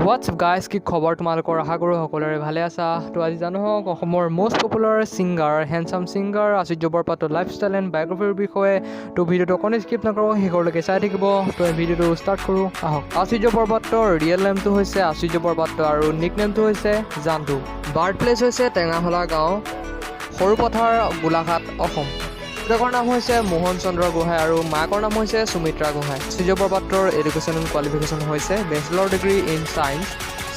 WhatsApp guys কি খবৰ তোমালোকৰ আশা কৰোঁ সকলোৰে ভালে আছা তো আজি জানো হওক অসমৰ most popular singer handsome singer Achurya বৰপাত্ৰৰ লাইফষ্টাইল এণ্ড বায়োগ্ৰাফিৰ বিষয়ে তো ভিডিঅ'টো অকণি স্কিপ নকৰোঁ শেষলৈকে চাই থাকিব তো এই ভিডিঅ'টো ষ্টাৰ্ট কৰোঁ আহক আচুৰ্য বৰপাত্ৰৰ ৰিয়েল নেমটো হৈছে আচুৰ্য বৰপাত্ৰ আৰু নিক নেমটো হৈছে জানটো বাৰ্থ প্লেচ হৈছে টেঙাহলা গাঁও সৰুপথাৰ গোলাঘাট অসম দেউতাকৰ নাম হৈছে মোহন চন্দ্ৰ গোহাঁই আৰু মাকৰ নাম হৈছে সুমিত্ৰা গোহাঁই আচুৰ্য বৰপাত্ৰৰ এডুকেশ্যন এণ্ড কোৱালিফিকেশ্যন হৈছে bachelor degree in science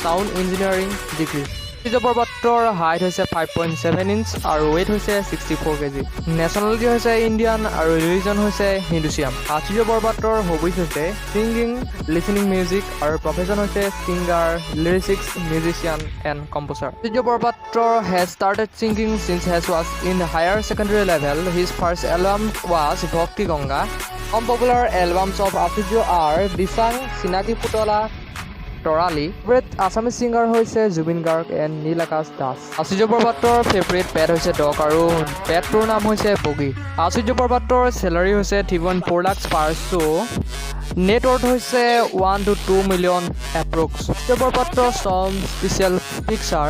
sound engineering degree Achurya বৰপাত্ৰৰ হাইট হৈছে 5.7 ইঞ্চ আৰু ৱেইট হৈছে 64 কেজি নেশ্যনেলিটি হৈছে ইণ্ডিয়ান আৰু ৰিলিজন হৈছে হিন্দুচিয়াম আচুৰ্য বৰপাত্ৰৰ হবিজ হৈছে ছিংগিং লিচনিং মিউজিক আৰু প্ৰফেশ্যন হৈছে singer lyricist musician and composer Achurya বৰপাত্ৰৰ has started singing since has was in higher secondary level his first album was Bhakti Ganga Some popular albums of Achurjya are Bisang, Sinaki Putala, Torali. Favorite Assamese singer হৈছে Zubeen Garg and Neel Akash Das Achurya বৰপাত্ৰৰ favourite pet হৈছে dog আৰু পেটটোৰ নাম হৈছে বগী আচুৰ্য বৰপাত্ৰৰ salary হৈছে 3.4 লাখ পাৰ show' net worth হৈছে 1 to 2 million approx আচুৰ্য বৰপাত্ৰৰ চম স্পেচিয়েল পিকচাৰ